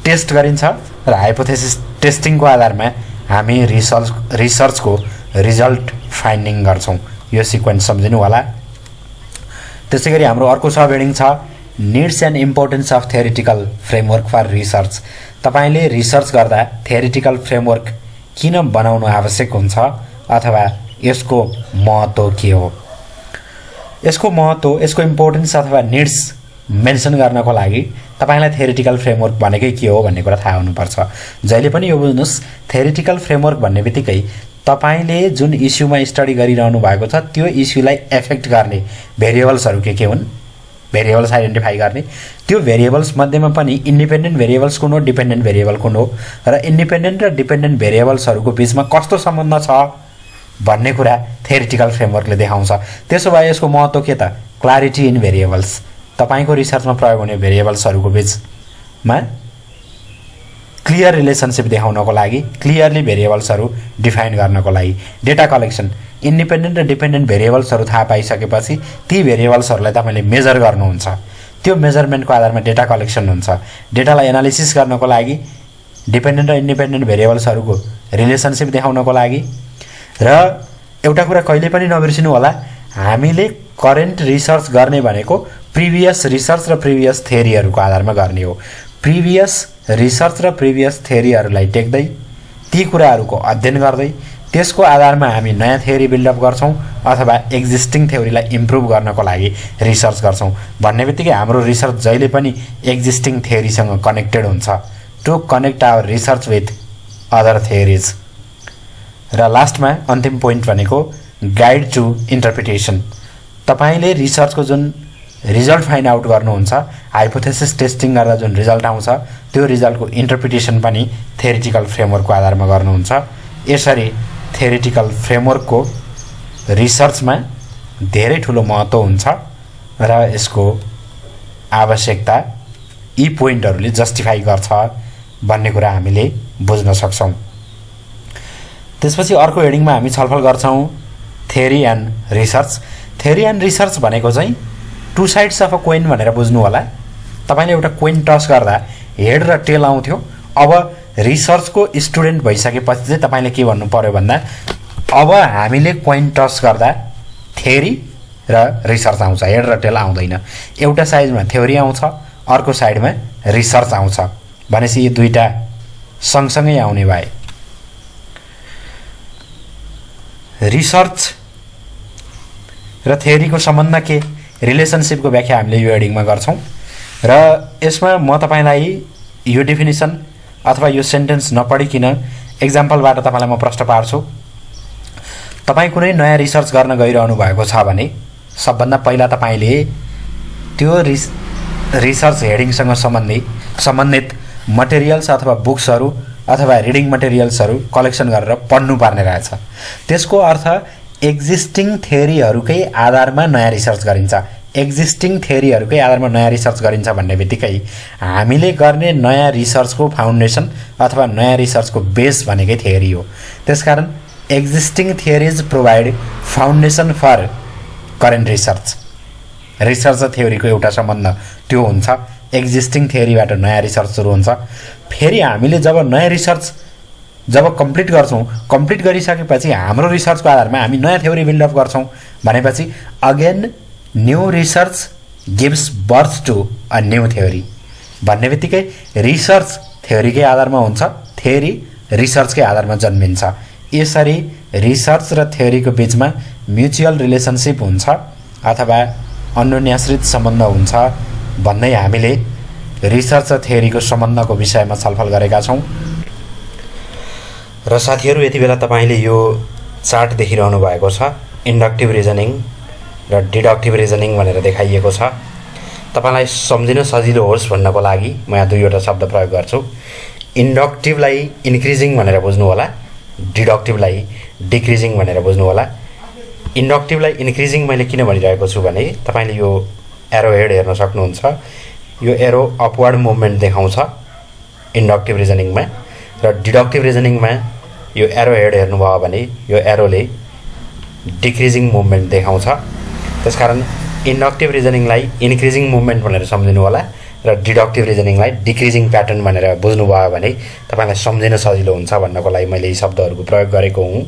टेस्ट गरिन्छ र हाइपोथेसिस टेस्टिङको आधारमा हामी रिसर्चको रिजल्ट फाइन्डिङ गर्छौँ। यो सिक्वेन्स सम्झिनु होला। त्यसै गरी हाम्रो अर्को सब हेडिङ छ needs and importance of theoretical framework for research. तपाईले रिसर्च गर्दा थ्योरिटिकल फ्रेमवर्क किन बनाउनु आवश्यक हुन्छ अथवा यसको महत्त्व के हो? यसको महत्त्व, यसको इम्पोर्टेन्स अथवा निड्स मेन्सन गर्नको लागि तपाईलाई थ्योरिटिकल फ्रेमवर्क भनेकै के हो भन्ने कुरा थाहा हुनुपर्छ। जहिले पनि यो बुझ्नुस्, थ्योरिटिकल फ्रेमवर्क भन्ने बित्तिकै तपाईले जुन इस्युमा स्टडी गरिरहनु भएको छ त्यो इस्युलाई एफेक्ट गर्ने भेरिएबल्सहरू के हुन्, भेरिएबल्स आइडेन्टिफाई गर्ने। त्यो भेरिएबल्स मध्येमा पनि इन्डिपेन्डेन्ट भेरिएबल्स कुन हो, डिपेन्डेन्ट भेरिएबल कुन हो र इन्डिपेन्डेन्ट र डिपेन्डेन्ट भेरिएबल्सहरूको बीचमा कस्तो सम्बन्ध छ भन्ने कुरा थ्योरिटिकल फ्रेमवर्कले देखाउँछ। त्यसो भए यसको महत्त्व के त? Clarity in variables. तपाईको रिसर्चमा प्रयोग हुने भेरिएबल्सहरूको बीचमा क्लियर रिलेसनसिप देखाउनको लागि, क्लियरली भेरिएबल्सहरू डिफाइन गर्नको लागि। डेटा कलेक्सन, इन्डिपेन्डेन्ट र डिपेन्डेन्ट भेरिएबल्सहरू थाहा पाइसकेपछि ती भेरिएबल्सहरूलाई तपाईले मेजर गर्नुहुन्छ। त्यो मेजरमेन्टको आधारमा डेटा कलेक्सन हुन्छ। डेटालाई एनालिसिस गर्नको लागि, डिपेन्डेन्ट र इन्डिपेन्डेन्ट भेरिएबल्सहरूको रिलेसनसिप देखाउनको लागि। र एउटा कुरा कहिले पनि नबिर्सिनु होला, हामीले करेन्ट रिसर्च गर्ने भनेको प्रिभियस रिसर्च र प्रिभियस थ्योरीहरूको आधारमा गर्ने हो। प्रिभियस रिसर्च र प्रिभियस थ्योरीहरूलाई टेक्दै, ती कुराहरूको अध्ययन गर्दै त्यसको आधारमा हामी नयाँ थ्योरी बिल्डअप गर्छौँ अथवा एक्जिस्टिङ थ्योरीलाई इम्प्रुभ गर्नको लागि रिसर्च गर्छौँ। भन्ने बित्तिकै हाम्रो रिसर्च जहिले पनि एक्जिस्टिङ थ्योरीसँग कनेक्टेड हुन्छ, to connect our research with other theories. र लास्टमा अन्तिम पोइन्ट भनेको गाइड टु इन्टरप्रिटेसन। तपाईले रिसर्चको जुन रिजल्ट फाइन्ड आउट गर्नुहुन्छ, हाइपोथेसिस टेस्टिङ गर्दा जुन रिजल्ट आउँछ त्यो रिजल्टको इन्टरप्रिटेसन पनि थ्योरिटिकल फ्रेमवर्कको आधारमा गर्नुहुन्छ। यसरी थ्योरिटिकल फ्रेमवर्कको रिसर्चमा धेरै ठुलो महत्त्व हुन्छ र यसको आवश्यकता यी पोइन्टहरूले जस्टिफाई गर्छ भन्ने कुरा हामीले बुझ्न सक्छौँ। त्यसपछि अर्को हेडिङमा हामी छलफल गर्छौँ theory and research. Theory and research भनेको चाहिँ to sides of a coin भनेर बुझ्नु होला। तपाईले एउटा कोइन टस गर्दा हेड र टेल आउँथ्यो। अब रिसर्चको स्टुडेन्ट भइसकेपछि चाहिँ तपाईले के भन्नु पर्यो भन्दा, अब हामीले कोइन टस गर्दा थ्योरी र रिसर्च आउँछ, हेड र टेल आउँदैन। एउटा साइडमा थ्योरी आउँछ, अर्को साइडमा रिसर्च आउँछ। भनेपछि यी दुईटा सँगसँगै आउने भए। रिसर्च र थ्योरीको सम्बन्ध के, रिलेसनसिपको व्याख्या हामीले यो हेडिङमा गर्छौँ र यसमा म तपाईलाई यो डेफिनेसन अथवा यो सेन्टेन्स नपढिकिन एक्जाम्पलबाट तपाईलाई म प्रश्न पार्छु। तपाईँ कुनै नयाँ रिसर्च गर्न गइरहनु भएको छ भने सबभन्दा पहिला तपाईले त्यो रिसर्च हेडिङसँग सम्बन्धित मटेरियल्स अथवा बुक्सहरू अथवा रिडिङ मटेरियल्सहरू कलेक्सन गरेर पढ्नुपर्ने रहेछ। त्यसको अर्थ एक्जिस्टिङ थ्योरीहरूकै आधारमा नयाँ रिसर्च गरिन्छ। एक्जिस्टिङ थ्योरीहरूकै आधारमा नयाँ रिसर्च गरिन्छ भन्ने बित्तिकै हामीले गर्ने नयाँ रिसर्चको फाउन्डेसन अथवा नयाँ रिसर्चको बेस भनेकै थ्योरी हो। त्यसकारण existing theories provide foundation for current research. Research र थ्योरीको एउटा सम्बन्ध त्यो हुन्छ। एक्जिस्टिङ थ्योरीबाट नयाँ रिसर्च सुरु हुन्छ। फेरि हामीले जब नयाँ रिसर्च कम्प्लिट गर्छौँ, कम्प्लिट गरिसकेपछि हाम्रो रिसर्चको आधारमा हामी नयाँ थ्योरी बिल्डअप गर्छौँ भनेपछि again new research gives birth to a new theory. भन्ने बित्तिकै रिसर्च थ्योरीकै आधारमा हुन्छ, थ्योरी रिसर्चकै आधारमा जन्मिन्छ। यसरी रिसर्च र थ्योरीको बीचमा म्युचुअल रिलेसनसिप हुन्छ अथवा अन्योन्याश्रित सम्बन्ध हुन्छ भन्दै हामीले रिसर्च र थ्योरीको सम्बन्धको विषयमा छलफल गरेका छौँ। र साथीहरू, यति बेला तपाईले यो चार्ट देखिरहनु भएको छ, इन्डक्टिभ रिजनिङ र डिडक्टिभ रिजनिङ भनेर देखाइएको छ। तपाईलाई सम्झिन सजिलो होस् भन्नको लागि म यहाँ दुईवटा शब्द प्रयोग गर्छु। इन्डक्टिभलाई इन्क्रिजिङ भनेर बुझ्नु होला, डिडक्टिभलाई डिक्रिजिङ भनेर बुझ्नु होला। इन्डक्टिभलाई इन्क्रिजिङ मैले किन भनिरहेको छु भने तपाईले यो एरो हेड हेर्न सक्नुहुन्छ। यो एरो अपवर्ड मुभमेन्ट देखाउँछ इन्डक्टिभ रिजनिङमा र डिडक्टिभ रिजनिङमा यो एरो हेड हेर्नुभयो भने यो एरोले डिक्रिजिङ मुभमेन्ट देखाउँछ। त्यसकारण इन्डक्टिभ रिजनिङलाई इन्क्रिजिङ मुभमेन्ट भनेर सम्झिनु होला र डिडक्टिभ रिजनिङलाई डिक्रिजिङ प्याटर्न भनेर बुझ्नुभयो भने तपाईलाई सम्झिन सजिलो हुन्छ भन्नको लागि मैले यी शब्दहरूको प्रयोग गरेको हुँ।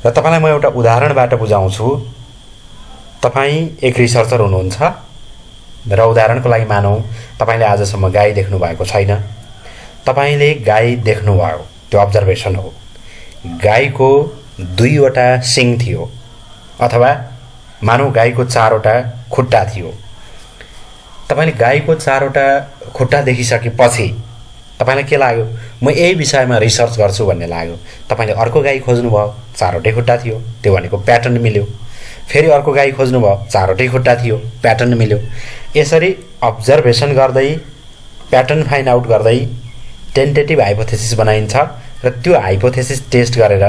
र तपाईलाई म एउटा उदाहरणबाट बुझाउँछु। तपाई एक रिसर्चर हुनुहुन्छ र उदाहरणको लागि मानौँ तपाईले आजसम्म गाई देख्नु भएको छैन। तपाईले गाई देख्नुभयो, त्यो अब्जर्भेसन हो। गाईको 2 वटा सिङ थियो अथवा मानौँ गाईको 4 वटा खुट्टा थियो। तपाईले गाईको 4 वटा खुट्टा देखिसकेपछि तपाईलाई के लाग्यो? म यही विषयमा रिसर्च गर्छु भन्ने लाग्यो। तपाईले अर्को गाई खोज्नुभयो, 4 वटै खुट्टा थियो, त्यो भनेको प्याटर्न मिल्यो। फेरि अर्को गाई खोज्नुभयो, 4 वटै खुट्टा थियो, प्याटर्न मिल्यो। यसरी अब्जर्भेसन गर्दै प्याटर्न फाइन्ड आउट गर्दै टेन्टेटिभ हाइपोथेसिस बनाइन्छ र त्यो हाइपोथेसिस टेस्ट गरेर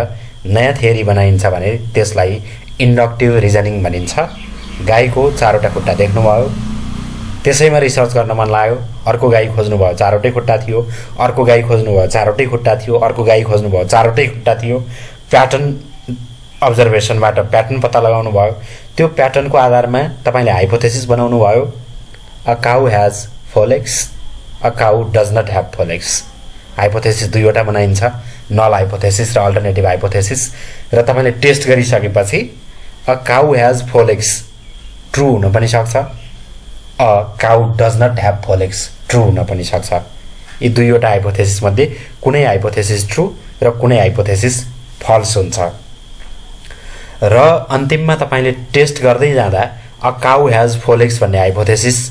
नयाँ थ्योरी बनाइन्छ भने त्यसलाई इन्डक्टिभ रिजनिङ भनिन्छ। गाईको 4 वटा खुट्टा देख्नुभयो, त्यसैमा रिसर्च गर्न मन लाग्यो, अर्को गाई खोज्नुभयो, 4 वटै खुट्टा थियो, अर्को गाई खोज्नुभयो, 4 वटै खुट्टा थियो, अर्को गाई खोज्नुभयो, 4 वटै खुट्टा थियो। प्याटर्न अब्जर्भेसनबाट प्याटर्न पत्ता लगाउनु भयो। त्यो प्याटर्नको आधारमा तपाईले हाइपोथेसिस बनाउनु भयो। A cow has 4 legs, a cow does not have 4 legs। Hypothesis 2 वटा बनाइन्छ, नल हाइपोथेसिस र अल्टरनेटिभ हाइपोथेसिस। र तपाईले टेस्ट गरिसकेपछि a cow has 4 legs true हुन पनि सक्छ, a cow does not have 4 legs true हुन पनि सक्छ। यी 2 वटा हाइपोथेसिस मध्ये कुनै हाइपोथेसिस ट्रू र कुनै हाइपोथेसिस फल्स हुन्छ। र अन्तिममा तपाईले टेस्ट गर्दै जाँदा अ काउ हैज 4 legs भन्ने हाइपोथेसिस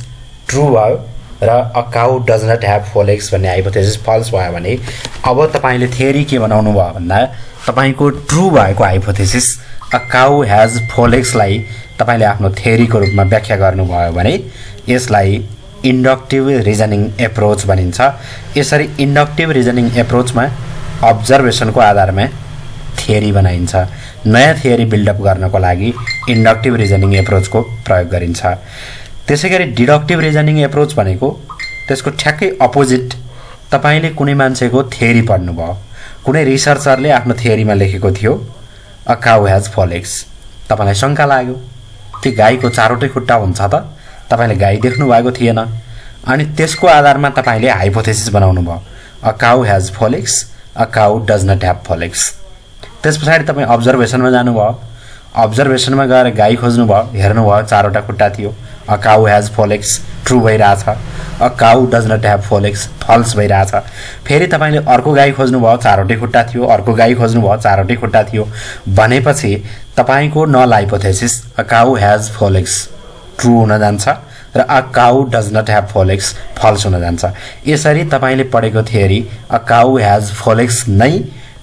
ट्रू भयो र a cow does not have 4 legs भन्ने हाइपोथेसिस फल्स भयो भने अब तपाईले थ्योरी के बनाउनु भयो भन्दा तपाईको ट्रू भएको hypothesis a cow has 4 legs लाई तपाईले आफ्नो थ्योरीको रूपमा व्याख्या गर्नुभयो भने यसलाई इन्डक्टिभ रिजनिङ एप्रोच भनिन्छ। यसरी इन्डक्टिभ रिजनिङ एप्रोचमा अब्जर्भेसनको आधारमा थ्योरी बनाइन्छ। नयाँ थ्योरी बिल्डअप गर्नको लागि इन्डक्टिभ रिजनिङ एप्रोचको प्रयोग गरिन्छ। त्यसैगरी डिडक्टिभ रिजनिङ एप्रोच भनेको त्यसको ठ्याक्कै अपोजिट। तपाईले कुनै मान्छेको थ्योरी पढ्नुभयो, कुनै रिसर्चरले आफ्नो थ्योरीमा लेखेको थियो अ काउ हैज 4 legs। तपाईलाई शंका लाग्यो, त्यो गाईको 4 वटै खुट्टा हुन्छ त? तपाईले गाई देख्नु भएको थिएन। अनि त्यसको आधारमा तपाईले हाइपोथेसिस बनाउनु भयो, a cow has 4 legs, a cow does not have 4 legs। त्यसपछि तपाई अब्जर्भेसनमा जानुभयो, अब्जर्भेसनमा गएर गाई खोज्नुभयो, हेर्नुभयो 4 वटा खुट्टा थियो, a cow has 4 legs true भइराछ, a cow does not have 4 legs false भइराछ। फेरि तपाईले अर्को गाई खोज्नुभयो, 4 वटै खुट्टा थियो, अर्को गाई खोज्नुभयो, 4 वटै खुट्टा थियो भनेपछि तपाईको null hypothesis a cow has 4 legs true हुन जान्छ र a cow does not have 4 legs false हुन जान्छ। यसरी तपाईले पढेको theory a cow has 4 legs नै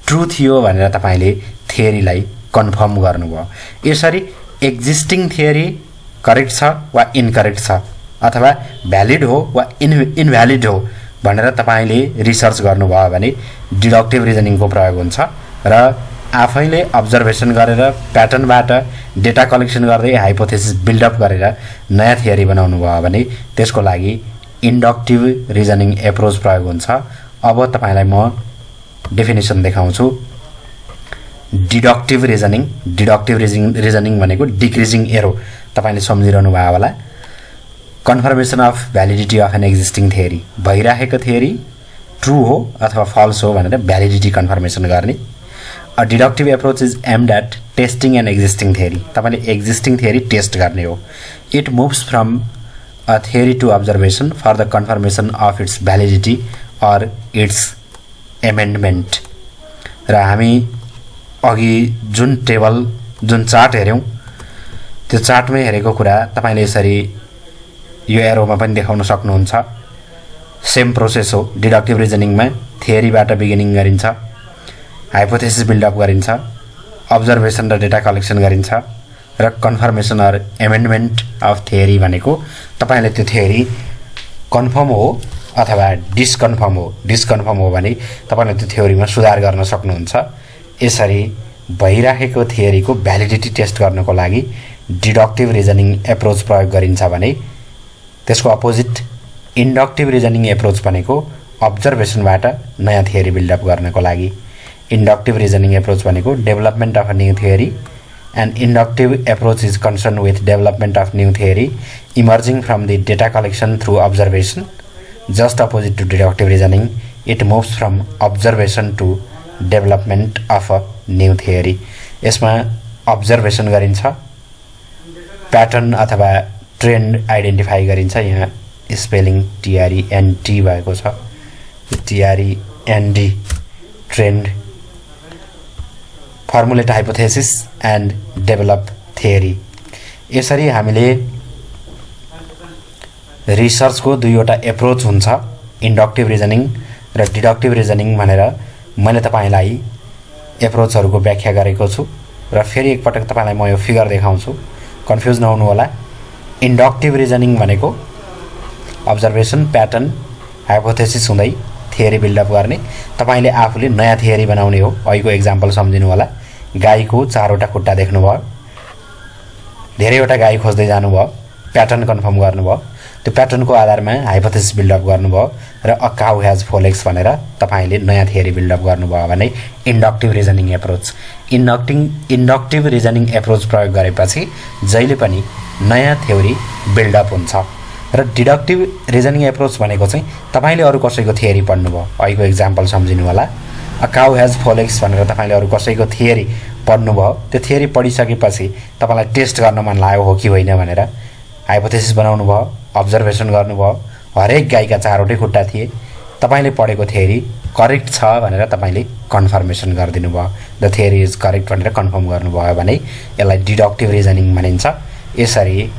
ट्रू थियो भनेर तपाईले थ्योरीलाई कन्फर्म गर्नुभयो। यसरी एक्जिस्टिङ थ्योरी करेक्ट छ वा इनकरेक्ट छ अथवा भ्यालिड हो वा इनभ्यालिड हो भनेर तपाईले रिसर्च गर्नुभयो भने डिडक्टिभ रिजनिङको प्रयोग हुन्छ र आफैले अब्जर्भेसन गरेर प्याटर्नबाट डेटा कलेक्सन गर्दै हाइपोथेसिस बिल्डअप गरेर नयाँ थ्योरी बनाउनु भयो भने त्यसको लागि इन्डक्टिभ रिजनिङ एप्रोच प्रयोग हुन्छ। अब तपाईलाई म डेफिनेसन देखाउँछु। डिडक्टिभ रिजनिङ भनेको डिक्रिजिङ एरो। तपाईले सम्झिरहनु भयो होला। Confirmation of validity of an existing theory, भइराखेको थ्योरी ट्रू हो अथवा फल्स हो भनेर भ्यालिडिटी कन्फर्मेसन गर्ने। A deductive approach is aimed at testing an existing theory. तपाईले existing theory टेस्ट गर्ने हो। It moves from a theory to observation for the confirmation of its validity or its amendment. र हामी अघि जुन table जुन chart हेर्यौं त्यो चार्टमै हेरेको कुरा तपाईले यसरी यो एरोमा पनि देखाउन सक्नुहुन्छ। सेम प्रोसेस हो। डिडक्टिभ रिजनिङमा थ्योरीबाट बिगिनिङ गरिन्छ, हाइपोथेसिस बिल्डअप गरिन्छ, अब्जर्भेसन र डेटा कलेक्सन गरिन्छ र confirmation or amendment of theory भनेको तपाईले त्यो थ्योरी कन्फर्म हो अथवा डिस्कन्फर्म हो भने तपाईले त्यो थ्योरीमा सुधार गर्न सक्नुहुन्छ। यसरी भइराखेको थ्योरीको भ्यालिडिटी टेस्ट गर्नको लागि डिडक्टिभ रिजनिङ एप्रोच प्रयोग गरिन्छ भने त्यसको अपोजिट इन्डक्टिभ रिजनिङ एप्रोच भनेको अब्जर्भेसनबाट नयाँ थियोरी बिल्डअप गर्नको लागि। इन्डक्टिभ रिजनिङ एप्रोच भनेको development of a new theory and inductive approach is concern with development of new theory emerging from the data collection through observation. Just opposite to deductive reasoning, it moves from observation to development of a new theory. यसमा observation गरिन्छ, pattern अथवा trend identify गरिन्छ। यहाँ spelling TREND भएको छ, TREND, trend, formulate hypothesis and develop theory. यसरी हामीले रिसर्चको दुईवटा एप्रोच हुन्छ, इन्डक्टिभ रिजनिङ र डिडक्टिभ रिजनिङ भनेर मैले तपाईलाई एप्रोचहरूको व्याख्या गरेको छु र फेरि एकपटक तपाईलाई म यो फिगर देखाउँछु, कन्फ्युज नहुनु होला। इन्डक्टिभ रिजनिङ भनेको अब्जर्भेसन, प्याटर्न, हाइपोथेसिस हुँदै थियोरी बिल्डअप गर्ने। तपाईले आफूले नयाँ थियोरी बनाउने हो। अहिलेको एक्जाम्पल सम्झिनु होला। गाईको 4वटा खुट्टा देख्नुभयो, धेरैवटा गाई खोज्दै जानुभयो, प्याटर्न कन्फर्म गर्नुभयो, त्यो प्याटर्नको आधारमा हाइपोथेसिस बिल्डअप गर्नुभयो र अ काउ हेज 4 लेग्स भनेर तपाईले नयाँ थियोरी बिल्डअप गर्नुभयो भने inductive reasoning approach. Inductive reasoning approach प्रयोग गरेपछि जहिले पनि नयाँ थ्योरी बिल्डअप हुन्छ। र डिडक्टिभ रिजनिङ एप्रोच भनेको चाहिँ तपाईले अरू कसैको थियोरी पढ्नुभयो। अहिलेको एक्जाम्पल सम्झिनु होला। अ काउ हेज 4 लेग्स भनेर तपाईले अरू कसैको थियोरी पढ्नुभयो। त्यो थियोरी पढिसकेपछि तपाईलाई टेस्ट गर्न मन लाग्यो हो कि होइन भनेर हाइपोथेसिस बनाउनु भयो, अब्जर्भेसन गर्नुभयो। हरेक गाईका 4वटै खुट्टा थिए। तपाईले पढेको थियोरी करेक्ट छ भनेर तपाईले कन्फर्मेसन गरिदिनु भयो। द थियोरी इज करेक्ट भनेर कन्फर्म गर्नुभयो भने यसलाई डिडक्टिभ रिजनिङ भनिन्छ। यसरी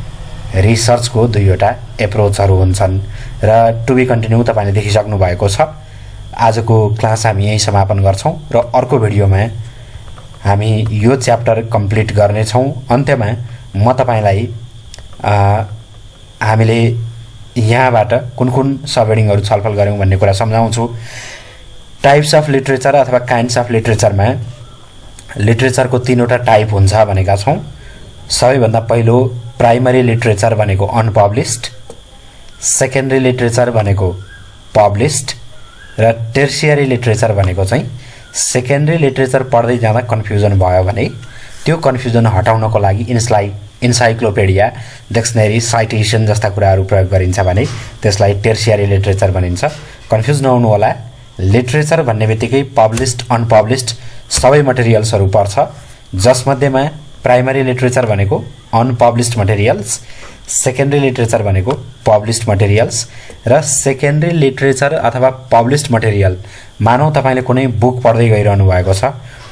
रिसर्चको दुईवटा एप्रोचहरू हुन्छन् र टु बी कन्टिन्यू तपाईले देखिसक्नु भएको छ। आजको क्लास हामी यही समापन गर्छौं र अर्को भिडियोमा हामी यो च्याप्टर कम्प्लिट गर्नेछौं। अन्त्यमा म तपाईलाई हामीले यहाँबाट कुन सब हेडिङहरू छलफल गर्यौं भन्ने कुरा सम्झाउँछु। टाइप्स अफ लिटरेचर अथवा काइन्ड्स अफ लिटरेचरमा लिटरेचरको 3वटा टाइप हुन्छ भनेका छौं। सबैभन्दा पहिलो प्राइमरी लिटरेचर भनेको अनपब्लिश्ड, सेकेन्डरी लिटरेचर भनेको पब्लिश्ड र टर्सियरी लिटरेचर भनेको चाहिँ सेकेन्डरी लिटरेचर पढ्दै जाँदा कन्फ्युजन भयो भने त्यो कन्फ्युजन हटाउनको लागि इन्साइक्लोपेडिया, डिक्सनरी, साइटेसन जस्ता कुराहरू प्रयोग गरिन्छ भने त्यसलाई टर्सियरी लिटरेचर भनिन्छ। कन्फ्युज नहुनु होला। लिटरेचर भन्ने बित्तिकै पब्लिश्ड, अनपब्लिश्ड सबै मटेरियल्सहरू पर्छ, जसमध्येमा प्राइमरी लिटरेचर भनेको अनपब्लिश्ड मटेरियल्स, सेकेन्डरी लिटरेचर भनेको पब्लिश्ड मटेरियल्स र सेकेन्डरी लिटरेचर अथवा पब्लिश्ड मटेरियल। मानौ तपाईले कुनै बुक पढ्दै गइरहनु भएको छ,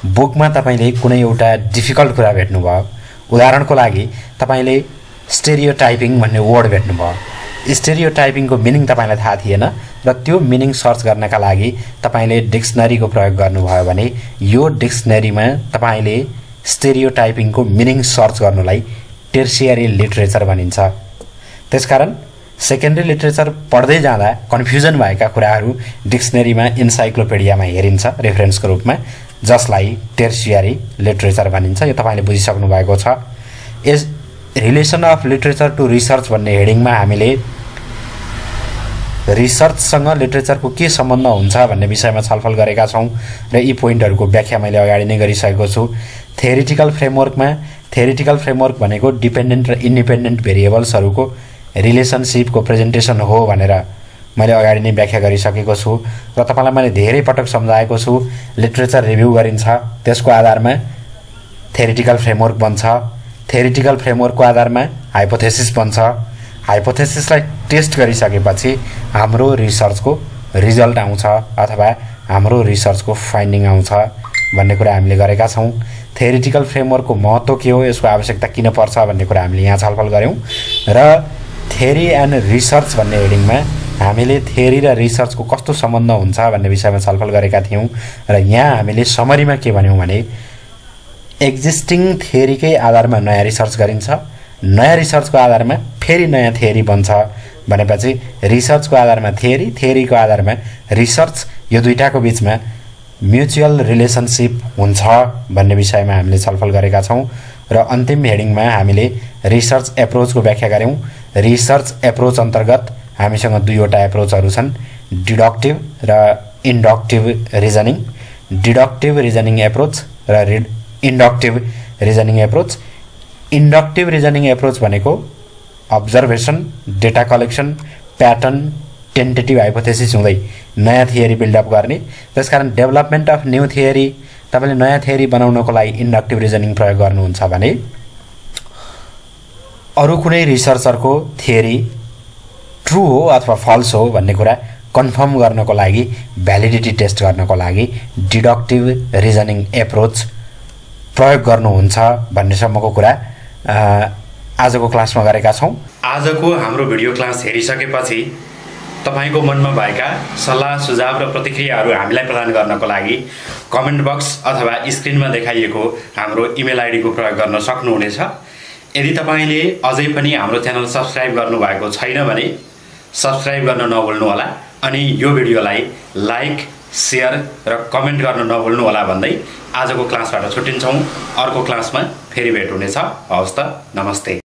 बुकमा तपाईले कुनै एउटा डिफिकल्ट कुरा भेट्नुभयो। उदाहरणको लागि तपाईले स्टेरियोटाइपिङ भन्ने वर्ड भेट्नुभयो। स्टेरियोटाइपिङको मिनिङ तपाईलाई थाहा थिएन र त्यो मिनिङ सर्च गर्नका लागि तपाईले डिक्सनरीको प्रयोग गर्नुभयो भने यो डिक्सनरीमा तपाईले स्टेरियोटाइपिङको मिनिङ सर्च गर्नुलाई टर्सियरी लिटरेचर भनिन्छ। त्यसकारण सेकेन्डरी लिटरेचर पढ्दै जाँदा कन्फ्युजन भएका कुराहरू डिक्सनरीमा, इन्साइक्लोपेडियामा हेरिन्छ रेफरेन्सको रूपमा, जसलाई टर्सियरी लिटरेचर भनिन्छ। यो तपाईले बुझिसक्नु भएको छ। As relation of literature to research भन्ने हेडिङमा हामीले रिसर्चसँग लिटरेचरको के सम्बन्ध हुन्छ भन्ने विषयमा छलफल गरेका छौं र यी पोइन्टहरूको व्याख्या मैले अगाडि नै गरिसकेको छु। थ्योरिटिकल फ्रेमवर्क भनेको डिपेन्डेन्ट र इन्डिपेन्डेन्ट भेरिएबल्सहरूको रिलेसनशिपको प्रेजेन्टेसन हो भनेर मैले अगाडि नै व्याख्या गरिसकेको छु र तपाईलाई मैले धेरै पटक सम्झाएको छु। लिटरेचर रिभ्यू गरिन्छ, त्यसको आधारमा थ्योरिटिकल फ्रेमवर्क बन्छ, थ्योरिटिकल फ्रेमवर्कको आधारमा हाइपोथेसिस बन्छ, हाइपोथेसिसलाई टेस्ट गरिसकेपछि हाम्रो रिसर्चको रिजल्ट आउँछ अथवा हाम्रो रिसर्चको फाइन्डिङ आउँछ भन्ने कुरा हामीले गरेका छौं। थ्योरिटिकल फ्रेमवर्कको महत्त्व के हो, यसको आवश्यकता किन पर्छ भन्ने कुरा हामीले यहाँ छलफल गर्यौं र थ्योरी एन्ड रिसर्च भन्ने हेडिङमा हामीले थ्योरी र रिसर्चको कस्तो सम्बन्ध हुन्छ भन्ने विषयमा छलफल गरेका थियौं र यहाँ हामीले समरीमा के भन्यौं भने एक्जिस्टिङ थ्योरीकै आधारमा नयाँ रिसर्च गरिन्छ, नयाँ रिसर्चको आधारमा फेरि नयाँ थ्योरी बन्छ भनेपछि रिसर्चको आधारमा थ्योरी, थ्योरीको आधारमा रिसर्च, यो दुईटाको बीचमा म्युचुअल रिलेसनशिप हुन्छ भन्ने विषयमा हामीले छलफल गरेका छौं र अन्तिम हेडिङमा हामीले रिसर्च एप्रोचको व्याख्या गर्यौं। रिसर्च एप्रोच अन्तर्गत हामीसँग दुईवटा एप्रोचहरू छन्, डिडक्टिभ र inductive reasoning, deductive reasoning approach र inductive reasoning approach. Inductive reasoning approach भनेको observation, data collection, pattern, tentative hypothesis हुँदै नयाँ थियरी बिल्डअप गर्ने। त्यसकारण डेभलपमेन्ट अफ न्यू थियरी, तपाईले नयाँ थियरी बनाउनको लागि इन्डक्टिभ रिजनिङ प्रयोग गर्नुहुन्छ भने अरु कुनै रिसर्चरको थियरी ट्रू हो अथवा फल्स हो भन्ने कुरा कन्फर्म गर्नको लागि, भ्यालिडिटी टेस्ट गर्नको लागि डिडक्टिभ रिजनिङ एप्रोच प्रयोग गर्नुहुन्छ भन्नेसम्मको कुरा आजको क्लासमा गरेका छौं। आजको हाम्रो भिडियो क्लास हेरिसकेपछि तपाईको मनमा भएका सल्लाह सुझाव र प्रतिक्रियाहरू हामीलाई प्रदान गर्नको लागि कमेन्ट बक्स अथवा स्क्रिनमा देखाइएको हाम्रो इमेल आइडी को प्रयोग गर्न सक्नुहुनेछ। यदि तपाईले अझै पनि हाम्रो च्यानल सब्स्क्राइब गर्नुभएको छैन भने सब्स्क्राइब गर्न नभुल्नु होला अनि यो भिडियोलाई लाइक, शेयर र कमेन्ट गर्न नभुल्नु होला भन्दै आजको क्लासबाट छुट्टिन्छौं। अर्को क्लासमा फेरि भेट हुनेछ। हवस् त, नमस्ते।